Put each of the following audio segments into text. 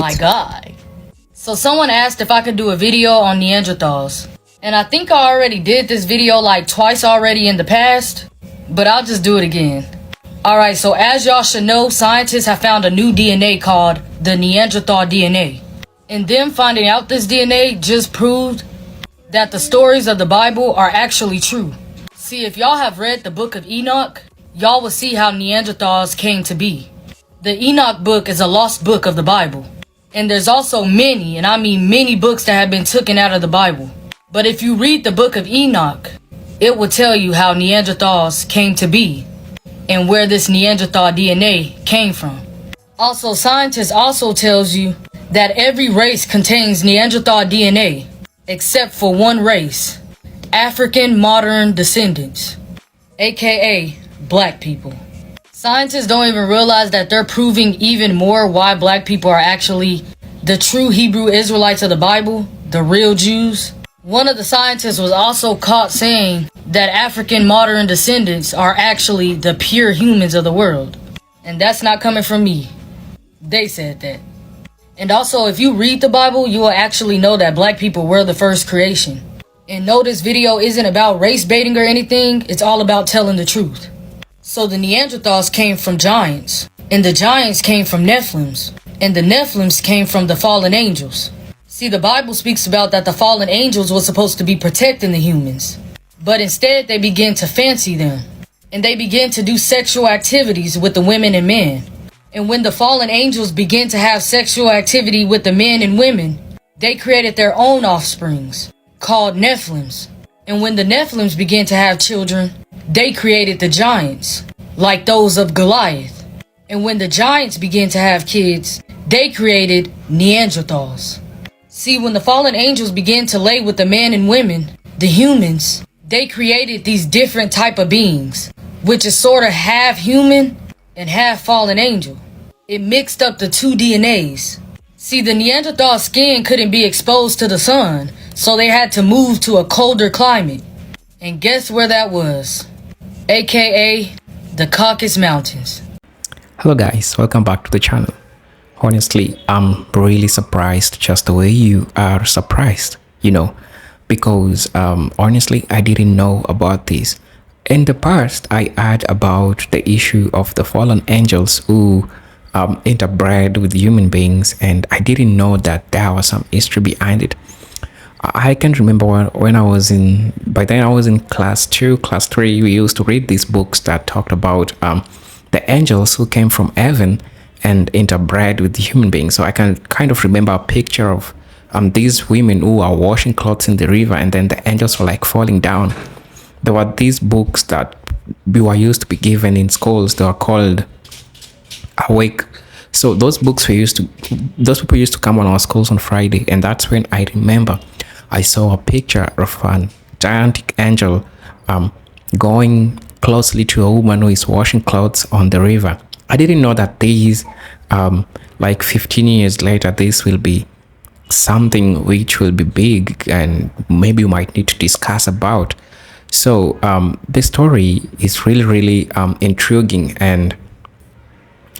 My guy. So someone asked if I could do a video on Neanderthals. And I think I already did this video like twice already in the past, but I'll just do it again. Alright, so as y'all should know, scientists have found a new DNA called the Neanderthal DNA. And them finding out this DNA just proved that the stories of the Bible are actually true. See, if y'all have read the book of Enoch, y'all will see how Neanderthals came to be. The Enoch book is a lost book of the Bible. And there's also many, and I mean many books that have been taken out of the Bible. But if you read the book of Enoch, it will tell you how Neanderthals came to be and where this Neanderthal DNA came from. Also, scientists also tells you that every race contains Neanderthal DNA, except for one race, African modern descendants, aka black people. Scientists don't even realize that they're proving even more why black people are actually the true Hebrew Israelites of the Bible, the real Jews. One of the scientists was also caught saying that African modern descendants are actually the pure humans of the world. And that's not coming from me. They said that. And also, if you read the Bible, you will actually know that black people were the first creation. And no, this video isn't about race baiting or anything. It's all about telling the truth. So the Neanderthals came from giants, and the giants came from Nephilims, and the Nephilims came from the fallen angels. See, the Bible speaks about that the fallen angels were supposed to be protecting the humans, but instead they began to fancy them, and they began to do sexual activities with the women and men. And when the fallen angels began to have sexual activity with the men and women, they created their own offsprings, called Nephilims. And when the Nephilims began to have children, they created the giants, like those of Goliath. And when the giants began to have kids, they created Neanderthals. See, when the fallen angels began to lay with the men and women, the humans, they created these different type of beings, which is sort of half human and half fallen angel. It mixed up the two DNAs. See, the Neanderthal skin couldn't be exposed to the sun, so they had to move to a colder climate. And guess where that was? AKA the Caucasus Mountains. Hello guys, welcome back to the channel. Honestly, I'm really surprised just the way you are surprised, because honestly, I didn't know about this. In the past, I heard about the issue of the fallen angels who interbred with human beings, and I didn't know that there was some history behind it. I can remember when I was by then I was in class 2, class 3, we used to read these books that talked about the angels who came from heaven and interbred with human beings. So I can kind of remember a picture of these women who are washing clothes in the river, and then the angels were like falling down. There were these books that we were used to be given in schools. They were called Awake. So those books those people used to come on our schools on Friday, and that's when I remember I saw a picture of an gigantic angel going closely to a woman who is washing clothes on the river. I didn't know that these, like 15 years later, this will be something which will be big and maybe you might need to discuss about. So this story is really intriguing, and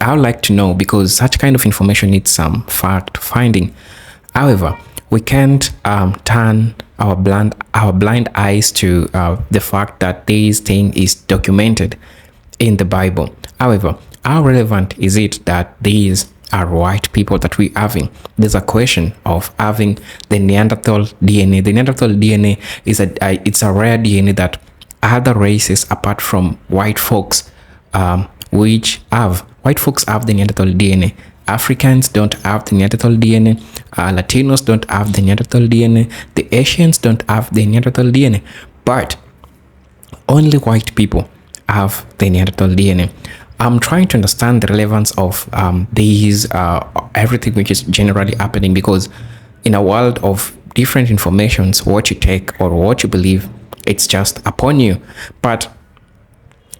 I would like to know, because such kind of information needs some fact finding. However, we can't turn our blind eyes to the fact that this thing is documented in the Bible. However, how relevant is it that these are white people that we're having? There's a question of having the Neanderthal DNA. The Neanderthal DNA is it's a rare DNA that other races apart from white folks, white folks have the Neanderthal DNA. Africans don't have the Neanderthal DNA. Latinos don't have the Neanderthal DNA. The Asians don't have the Neanderthal DNA. But only white people have the Neanderthal DNA. I'm trying to understand the relevance of everything which is generally happening, because in a world of different informations, what you take or what you believe, it's just upon you. But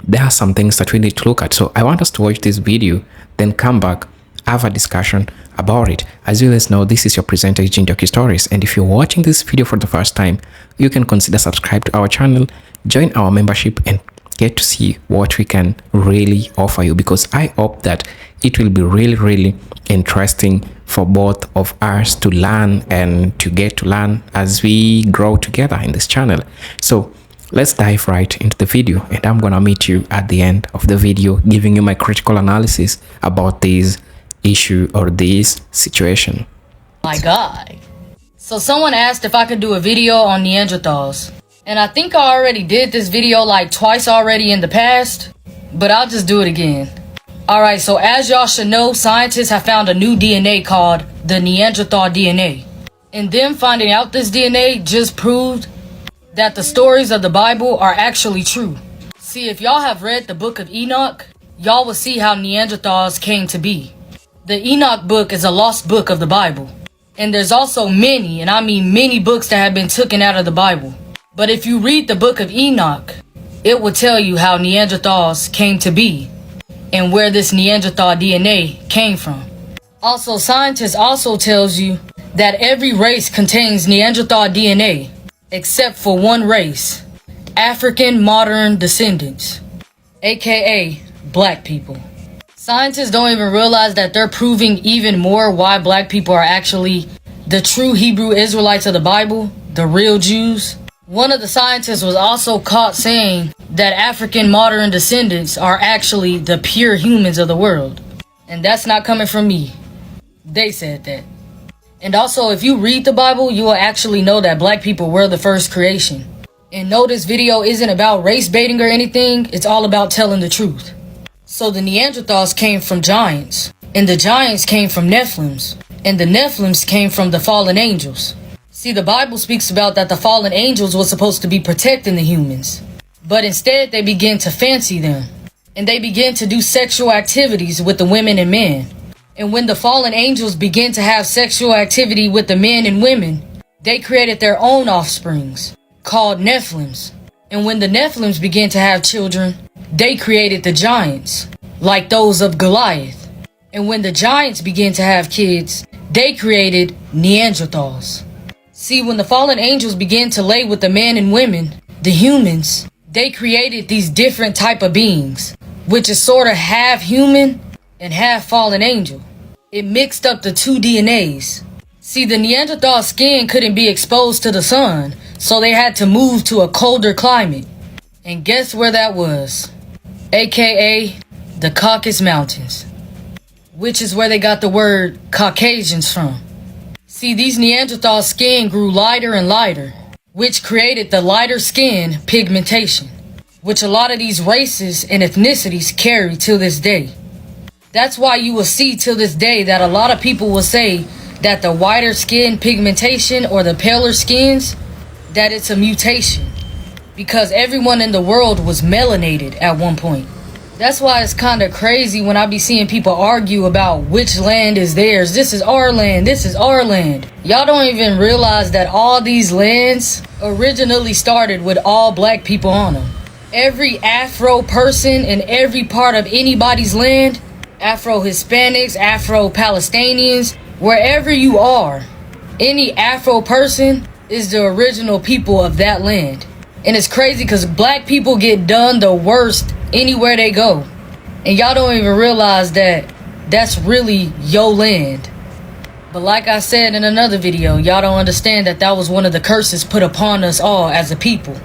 there are some things that we need to look at. So I want us to watch this video, then come back, have a discussion about it. As you guys know, this is your presenter, Eugene Docu Stories, and if you're watching this video for the first time, you can consider subscribe to our channel, join our membership, and get to see what we can really offer you, because I hope that it will be really interesting for both of us to learn and to get to learn as we grow together in this channel. So let's dive right into the video, and I'm gonna meet you at the end of the video giving you my critical analysis about this issue or this situation. My God. So someone asked if I could do a video on Neanderthals. And I think I already did this video like twice already in the past, but I'll just do it again. Alright, so as y'all should know, scientists have found a new DNA called the Neanderthal DNA. And them finding out this DNA just proved that the stories of the Bible are actually true. See, if y'all have read the book of Enoch, y'all will see how Neanderthals came to be. The Enoch book is a lost book of the Bible. And there's also many, and I mean many books that have been taken out of the Bible. But if you read the book of Enoch, it will tell you how Neanderthals came to be and where this Neanderthal DNA came from. Also, scientists also tells you that every race contains Neanderthal DNA except for one race, African modern descendants, aka black people. Scientists don't even realize that they're proving even more why black people are actually the true Hebrew Israelites of the Bible, the real Jews. One of the scientists was also caught saying that African modern descendants are actually the pure humans of the world. And that's not coming from me. They said that. And also, if you read the Bible, you will actually know that black people were the first creation. And no, this video isn't about race baiting or anything. It's all about telling the truth. So the Neanderthals came from giants. And the giants came from Nephilims. And the Nephilims came from the fallen angels. See, the Bible speaks about that the fallen angels were supposed to be protecting the humans. But instead, they began to fancy them. And they began to do sexual activities with the women and men. And when the fallen angels began to have sexual activity with the men and women, they created their own offsprings, called Nephilims. And when the Nephilims began to have children, they created the giants, like those of Goliath. And when the giants began to have kids, they created Neanderthals. See, when the fallen angels began to lay with the men and women, the humans, they created these different type of beings, which is sort of half human and half fallen angel. It mixed up the two DNAs. See, the Neanderthal skin couldn't be exposed to the sun, so they had to move to a colder climate. And guess where that was? AKA the Caucasus Mountains, which is where they got the word Caucasians from. See, these Neanderthal skin grew lighter and lighter, which created the lighter skin pigmentation, which a lot of these races and ethnicities carry till this day. That's why you will see till this day that a lot of people will say that the whiter skin pigmentation or the paler skins, that it's a mutation, because everyone in the world was melanated at one point. That's why it's kind of crazy when I be seeing people argue about which land is theirs. This is our land. This is our land. Y'all don't even realize that all these lands originally started with all black people on them. Every Afro person in every part of anybody's land, Afro-Hispanics, Afro-Palestinians, wherever you are, any Afro person is the original people of that land. And it's crazy because black people get done the worst anywhere they go. And y'all don't even realize that that's really your land. But like I said in another video, y'all don't understand that that was one of the curses put upon us all as a people,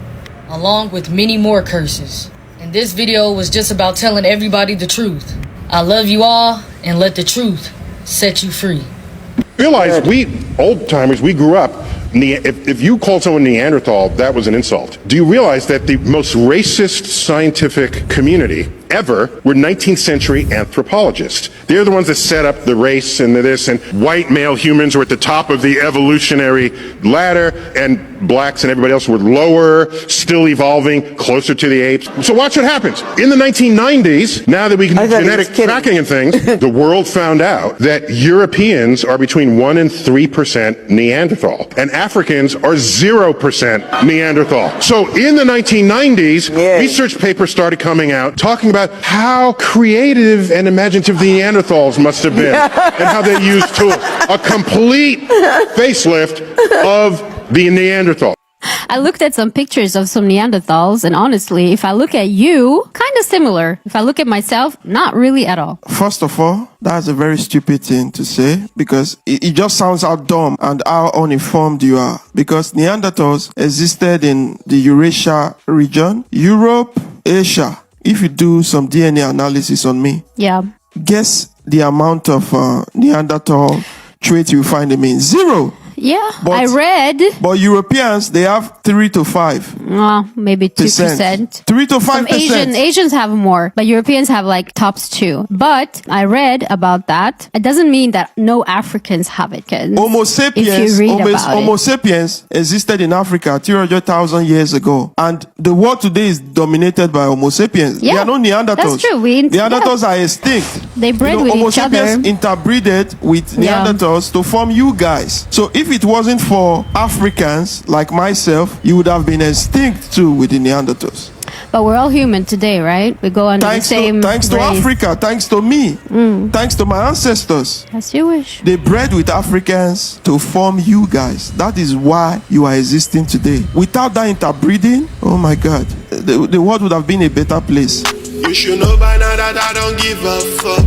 along with many more curses. And this video was just about telling everybody the truth. I love you all, and let the truth set you free. Realize we old timers, we grew up. If you called someone Neanderthal, that was an insult. Do you realize that the most racist scientific community ever were 19th century anthropologists? They're the ones that set up the race and the this, and white male humans were at the top of the evolutionary ladder, and blacks and everybody else were lower, still evolving, closer to the apes. So watch what happens. In the 1990s, now that we can do genetic tracking and things, the world found out that Europeans are between 1% and 3% Neanderthal, and Africans are 0% Neanderthal. So in the 1990s, research papers started coming out talking about how creative and imaginative the Neanderthals must have been and how they used tools. A complete facelift of the Neanderthal. I looked at some pictures of some Neanderthals, and honestly, if I look at you, kind of similar. If I look at myself, not really at all. First of all, that's a very stupid thing to say because it just sounds how dumb and how uninformed you are. Because Neanderthals existed in the Eurasia region, Europe, Asia. If you do some DNA analysis on me, Yeah. guess the amount of Neanderthal traits you find them in? 0. Yeah, But- I read. But Europeans, they have 3 to 5%. Maybe 2%. 3 to 5%. Some Asians have more, but Europeans have like tops 2. But I read about that. It doesn't mean that no Africans have it. Homo sapiens, if you read about Homo it. sapiens existed in Africa 300,000 years ago. And the world today is dominated by Homo sapiens. Yeah, There are no Neanderthals. that's true. Neanderthals are extinct. They bred with Homo each other. sapiens interbreeded with Yeah. Neanderthals to form you guys. So if it wasn't for Africans like myself, you would have been extinct too with the Neanderthals. But we're all human today, right? We go under Thanks the same to race. Africa, thanks to me, thanks to my ancestors. As you wish. They bred with Africans to form you guys. That is why you are existing today. Without that interbreeding, oh my God, the world would have been a better place. You should know by now that I don't give a fuck.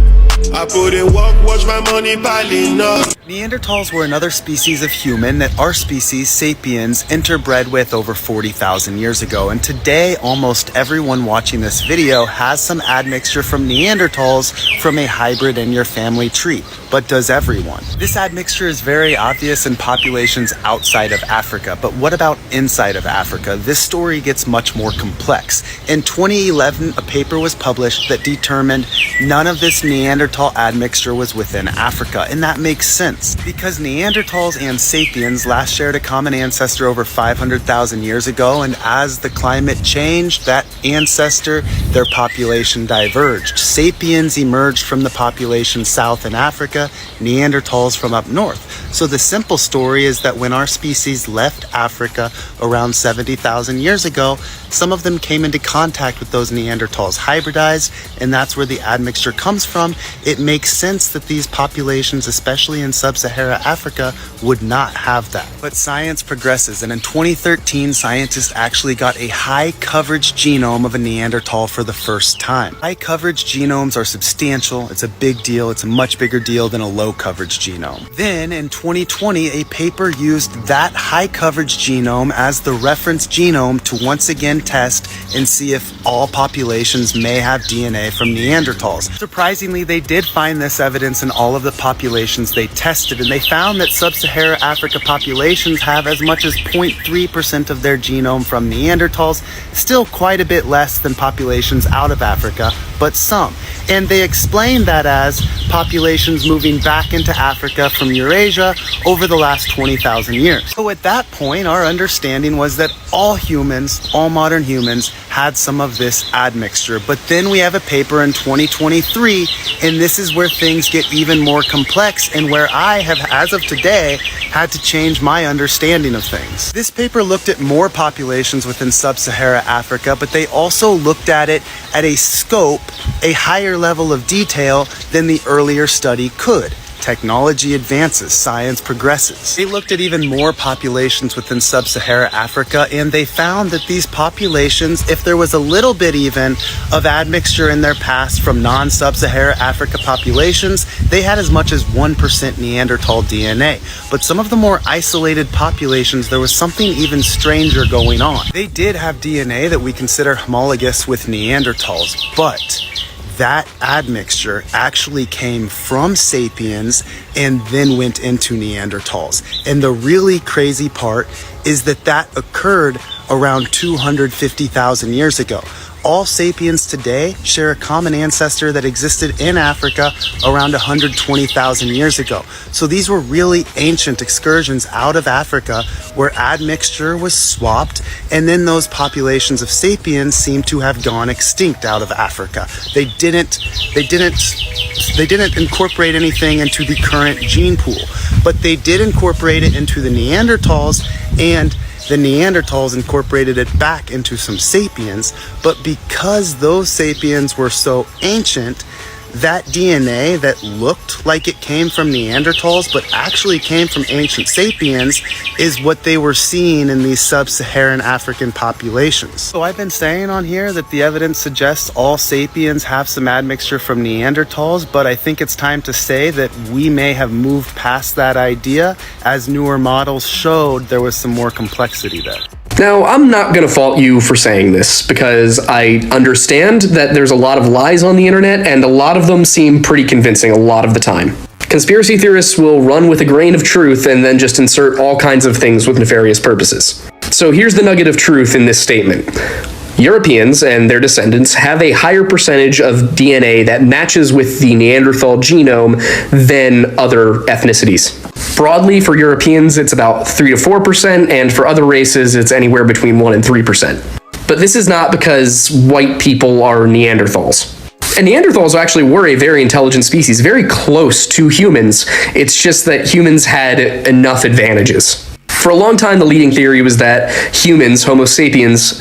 I put in work, watch my money piling up. Neanderthals were another species of human that our species, sapiens, interbred with over 40,000 years ago. And today, almost everyone watching this video has some admixture from Neanderthals from a hybrid in your family tree. But does everyone? This admixture is very obvious in populations outside of Africa. But what about inside of Africa? This story gets much more complex. In 2011, a paper was published that determined none of this Neanderthal admixture was within Africa. And that makes sense because Neanderthals and sapiens last shared a common ancestor over 500,000 years ago. And as the climate changed, that ancestor, their population diverged. Sapiens emerged from the population south in Africa, Neanderthals from up north. So the simple story is that when our species left Africa around 70,000 years ago, some of them came into contact with those Neanderthals, hybridized, and that's where the admixture comes from. It makes sense that these populations, especially in sub-Saharan Africa, would not have that. But science progresses, and in 2013, scientists actually got a high-coverage genome of a Neanderthal for the first time. High-coverage genomes are substantial. It's a big deal. It's a much bigger deal than a low-coverage genome. Then, in 2020, a paper used that high-coverage genome as the reference genome to once again test and see if all populations may have DNA from Neanderthals. Surprisingly, they did find this evidence in all of the populations they tested, and they found that sub-Saharan Africa populations have as much as 0.3% of their genome from Neanderthals, still quite a bit less than populations out of Africa, but some. And they explained that as populations moving back into Africa from Eurasia over the last 20,000 years. So at that point, our understanding was that all humans, all modern humans, had some of this admixture. But then we have a paper in 2023, and this is where things get even more complex and where I have, as of today, had to change my understanding of things. This paper looked at more populations within sub-Saharan Africa, but they also looked at it at a scope, a higher level of detail than the earlier study could. Technology advances, science progresses. They looked at even more populations within sub-Saharan Africa, and they found that these populations, if there was a little bit even of admixture in their past from non-sub-Saharan Africa populations, they had as much as 1% Neanderthal DNA. But some of the more isolated populations, there was something even stranger going on. They did have DNA that we consider homologous with Neanderthals, but that admixture actually came from sapiens and then went into Neanderthals. And the really crazy part is that that occurred around 250,000 years ago. All sapiens today share a common ancestor that existed in Africa around 120,000 years ago. So these were really ancient excursions out of Africa where admixture was swapped, and then those populations of sapiens seem to have gone extinct out of Africa. They didn't incorporate anything into the current gene pool, but they did incorporate it into the Neanderthals, and the Neanderthals incorporated it back into some sapiens. But because those sapiens were so ancient, that DNA that looked like it came from Neanderthals but actually came from ancient sapiens is what they were seeing in these sub-Saharan African populations. So I've been saying on here that the evidence suggests all sapiens have some admixture from Neanderthals, but I think it's time to say that we may have moved past that idea, as newer models showed there was some more complexity there. Now, I'm not going to fault you for saying this, because I understand that there's a lot of lies on the internet, and a lot of them seem pretty convincing a lot of the time. Conspiracy theorists will run with a grain of truth and then just insert all kinds of things with nefarious purposes. So here's the nugget of truth in this statement. Europeans and their descendants have a higher percentage of DNA that matches with the Neanderthal genome than other ethnicities. Broadly, for Europeans, it's about 3 to 4%, and for other races, it's anywhere between 1 and 3%. But this is not because white people are Neanderthals. And Neanderthals actually were a very intelligent species, very close to humans. It's just that humans had enough advantages. For a long time, the leading theory was that humans, Homo sapiens,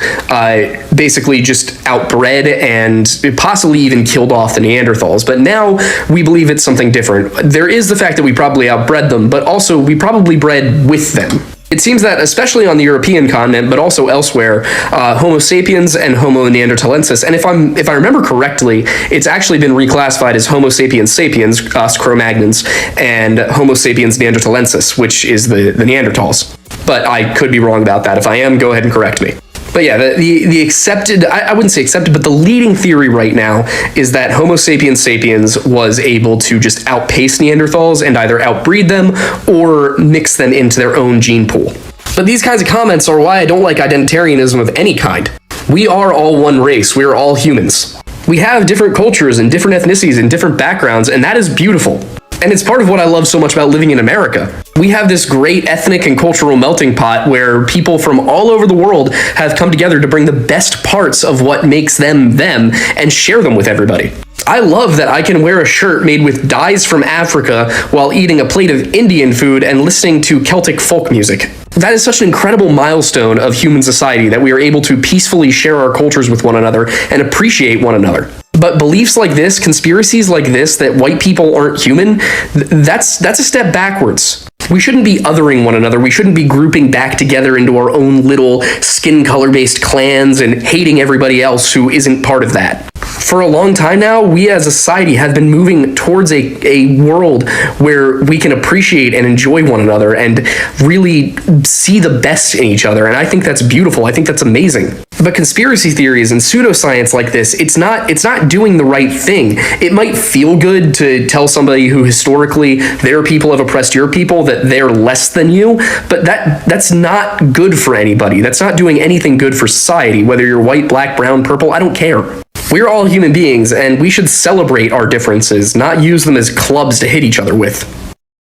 basically just outbred and possibly even killed off the Neanderthals. But now we believe it's something different. There is the fact that we probably outbred them, but also we probably bred with them. It seems that, especially on the European continent, but also elsewhere, Homo sapiens and Homo neanderthalensis, and if I remember correctly, it's actually been reclassified as Homo sapiens sapiens, us Cro-Magnons, and Homo sapiens neanderthalensis, which is the Neanderthals. But I could be wrong about that. If I am, go ahead and correct me. But yeah, the accepted, I wouldn't say accepted, but the leading theory right now is that Homo sapiens sapiens was able to just outpace Neanderthals and either outbreed them or mix them into their own gene pool. But these kinds of comments are why I don't like identitarianism of any kind. We are all one race. We are all humans. We have different cultures and different ethnicities and different backgrounds, and that is beautiful. And it's part of what I love so much about living in America. We have this great ethnic and cultural melting pot where people from all over the world have come together to bring the best parts of what makes them them and share them with everybody. I love that I can wear a shirt made with dyes from Africa while eating a plate of Indian food and listening to Celtic folk music. That is such an incredible milestone of human society that we are able to peacefully share our cultures with one another and appreciate one another. But beliefs like this, conspiracies like this, that white people aren't human, that's a step backwards. We shouldn't be othering one another. We shouldn't be grouping back together into our own little skin color-based clans and hating everybody else who isn't part of that. For a long time now, we as a society have been moving towards a world where we can appreciate and enjoy one another and really see the best in each other. And I think that's beautiful. I think that's amazing. But conspiracy theories and pseudoscience like this, it's not doing the right thing. It might feel good to tell somebody who historically their people have oppressed your people that they're less than you, but that's not good for anybody. That's not doing anything good for society, whether you're white, black, brown, purple, I don't care. We're all human beings, and we should celebrate our differences, not use them as clubs to hit each other with.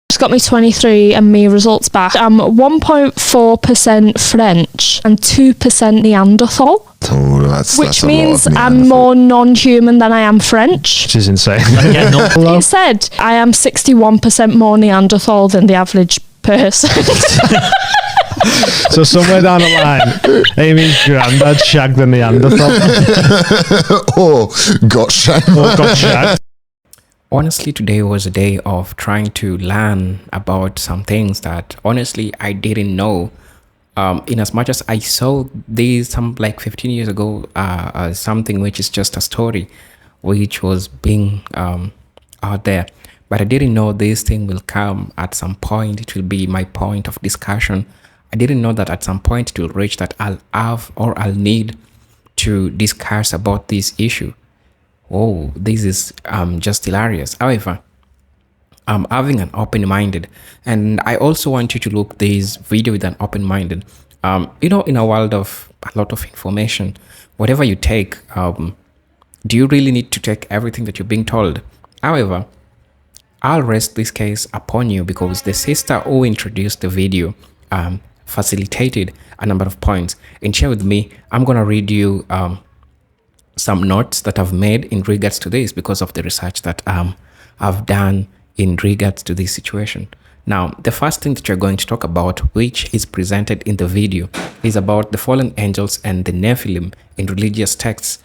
Just got me 23andMe results back. I'm 1.4% French and 2% Neanderthal. Oh, that's which a means lot of I'm more non-human than I am French. Which is insane. It said I am 61% more Neanderthal than the average person. So somewhere down the line, Amy's granddad shagged the Neanderthal. Or got shagged. Honestly, today was a day of trying to learn about some things that honestly I didn't know. In as much as I saw these some like 15 years ago, something which is just a story which was being out there, but I didn't know this thing will come at some point. It will be my point of discussion. I didn't know that at some point it will reach that I'll have or I'll need to discuss about this issue. Oh, this is just hilarious. However, I'm having an open-minded, and I also want you to look this video with an open-minded. You know, in a world of a lot of information, whatever you take, do you really need to take everything that you're being told? However, I'll rest this case upon you because the sister who introduced the video facilitated a number of points. And share with me, I'm gonna read you some notes that I've made in regards to this because of the research that I've done in regards to this situation. Now, the first thing that you're going to talk about, which is presented in the video, is about the fallen angels and the Nephilim in religious texts.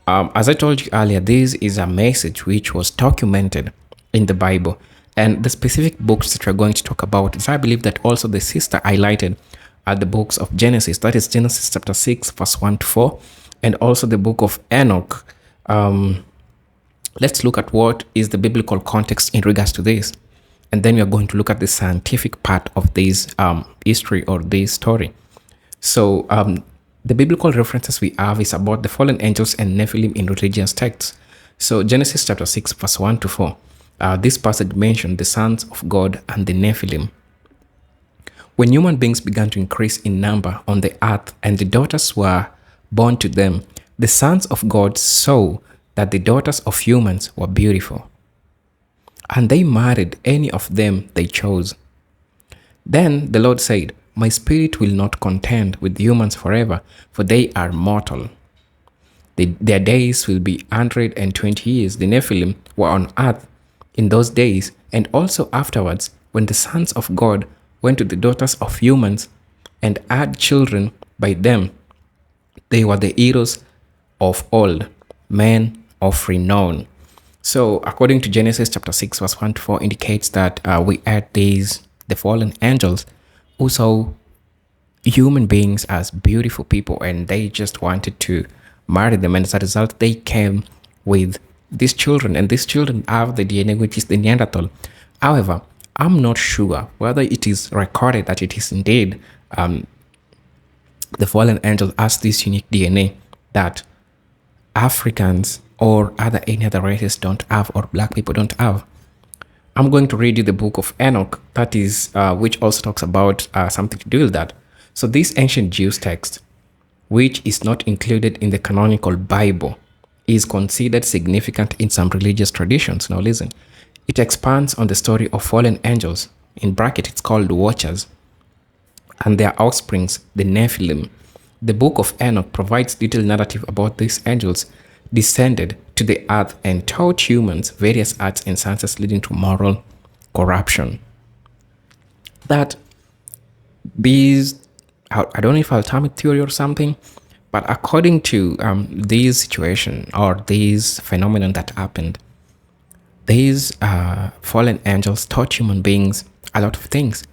As I told you earlier, this is a message which was documented in the Bible. And the specific books that we're going to talk about is, I believe that also the sister highlighted are the books of Genesis. That is Genesis chapter 6, verse 1 to 4, and also the book of Enoch. Let's look at what is the biblical context in regards to this. And then we are going to look at the scientific part of this history or this story. So the biblical references we have is about the fallen angels and Nephilim in religious texts. So Genesis chapter 6, verse 1 to 4. This passage mentioned the sons of God and the Nephilim. When human beings began to increase in number on the earth and the daughters were born to them, the sons of God saw that the daughters of humans were beautiful, and they married any of them they chose. Then the Lord said, "My spirit will not contend with humans forever, for they are mortal. Their days will be 120 years. The Nephilim were on earth in those days, and also afterwards, when the sons of God went to the daughters of humans and had children by them. They were the heroes of old, men of renown." So according to Genesis chapter 6, verse 1 to 4 indicates that we had the fallen angels who saw human beings as beautiful people, and they just wanted to marry them. And as a result, they came with these children, and these children have the DNA which is the Neanderthal. However, I'm not sure whether it is recorded that it is indeed the fallen angel has this unique DNA that Africans or any other races don't have, or black people don't have. I'm going to read you the book of Enoch, that is, which also talks about something to do with that. So this ancient Jews text, which is not included in the canonical Bible, is considered significant in some religious traditions. Now listen, it expands on the story of fallen angels, in bracket it's called watchers, and their offsprings, the Nephilim. The book of Enoch provides detailed narrative about these angels descended to the earth and taught humans various arts and sciences leading to moral corruption. That these, I don't know if I'll term it theory or something, but according to this situation or this phenomenon that happened, these fallen angels taught human beings a lot of things,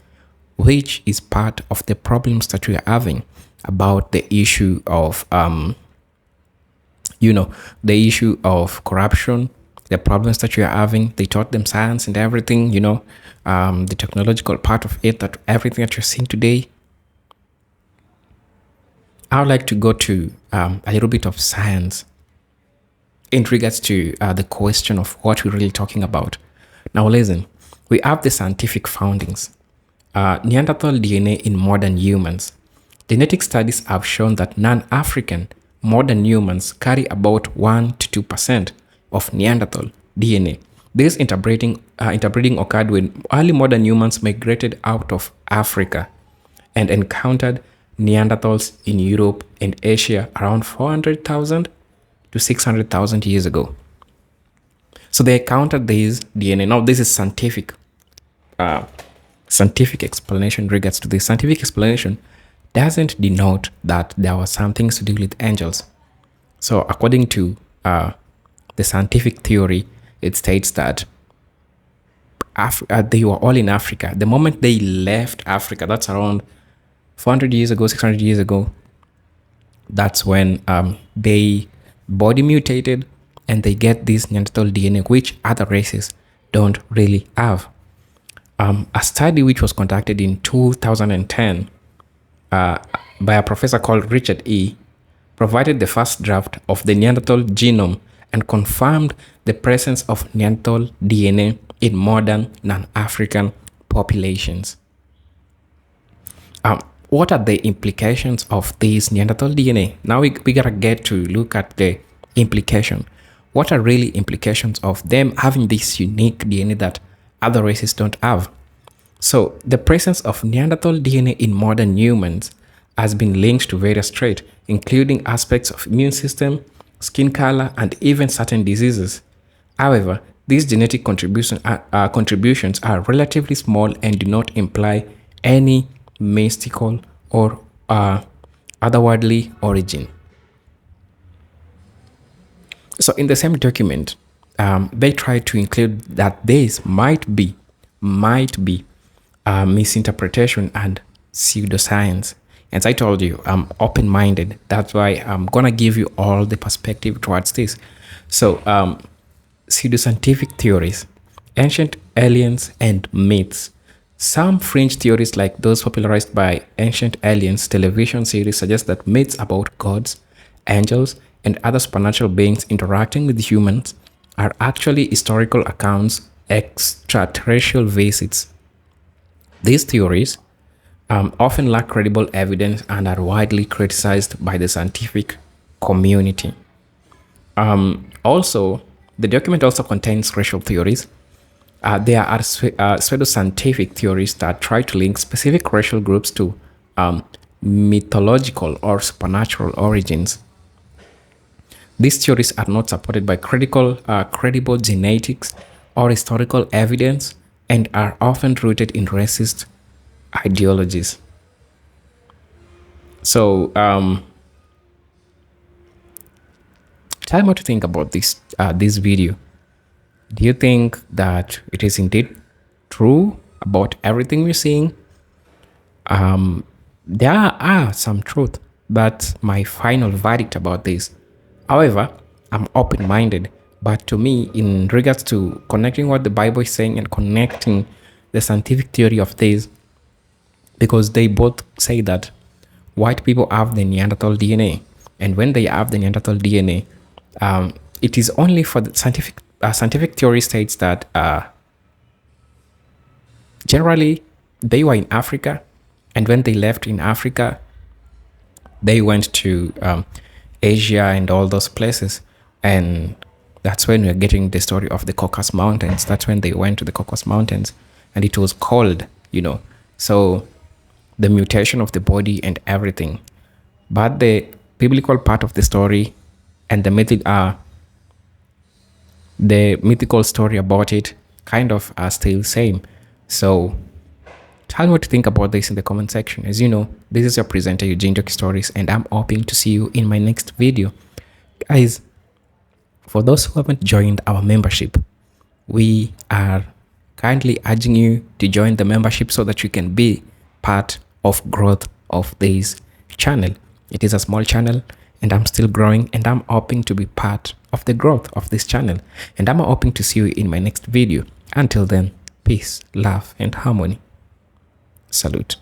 which is part of the problems that we are having about the issue of the issue of corruption, the problems that you are having. They taught them science and everything, the technological part of it, that everything that you're seeing today. I would like to go to a little bit of science in regards to the question of what we're really talking about. Now listen, we have the scientific foundings. Neanderthal DNA in modern humans. Genetic studies have shown that non-African modern humans carry about 1 to 2% of Neanderthal DNA. This interbreeding occurred when early modern humans migrated out of Africa and encountered Neanderthals in Europe and Asia around 400,000 to 600,000 years ago. So they encountered this DNA. Now this is scientific explanation in regards to this. Scientific explanation doesn't denote that there was something to do with angels. So according to the scientific theory, it states that they were all in Africa. The moment they left Africa, that's around 400 years ago, 600 years ago, that's when they body mutated and they get this Neanderthal DNA, which other races don't really have. A study which was conducted in 2010 by a professor called Richard E. provided the first draft of the Neanderthal genome and confirmed the presence of Neanderthal DNA in modern non-African populations. What are the implications of this Neanderthal DNA? Now we gotta get to look at the implication. What are really implications of them having this unique DNA that other races don't have? So the presence of Neanderthal DNA in modern humans has been linked to various traits, including aspects of immune system, skin color, and even certain diseases. However, these genetic contributions are relatively small and do not imply any mystical or otherworldly origin. So in the same document, they try to include that this might be misinterpretation and pseudoscience. As I told you, I'm open-minded. That's why I'm gonna give you all the perspective towards this. So pseudoscientific theories, ancient aliens and myths. Some fringe theories, like those popularized by Ancient Aliens television series, suggest that myths about gods, angels, and other supernatural beings interacting with humans are actually historical accounts, extraterrestrial visits. These theories often lack credible evidence and are widely criticized by the scientific community. Also, the document also contains racial theories. There are pseudo-scientific theories that try to link specific racial groups to mythological or supernatural origins. These theories are not supported by credible genetics or historical evidence and are often rooted in racist ideologies. So, tell me what to think about this video. Do you think that it is indeed true about everything we're seeing? There are some truth. That's my final verdict about this. However, I'm open-minded, but to me, in regards to connecting what the Bible is saying and connecting the scientific theory of this, because they both say that white people have the Neanderthal DNA, and when they have the Neanderthal DNA, it is only for the scientific theory states that generally they were in Africa, and when they left in Africa, they went to Asia and all those places, and that's when we're getting the story of the Caucasus Mountains. That's when they went to the Caucasus Mountains, and it was cold, so the mutation of the body and everything. But the biblical part of the story and the mythical story about it kind of are still same. So tell me what you think about this in the comment section. As you know, this is your presenter Eugene Joki Stories, and I'm hoping to see you in my next video. Guys, for those who haven't joined our membership, we are kindly urging you to join the membership so that you can be part of growth of this channel. It is a small channel, and I'm still growing, and I'm hoping to be part of the growth of this channel, and I'm hoping to see you in my next video. Until then, peace, love, and harmony. Salute.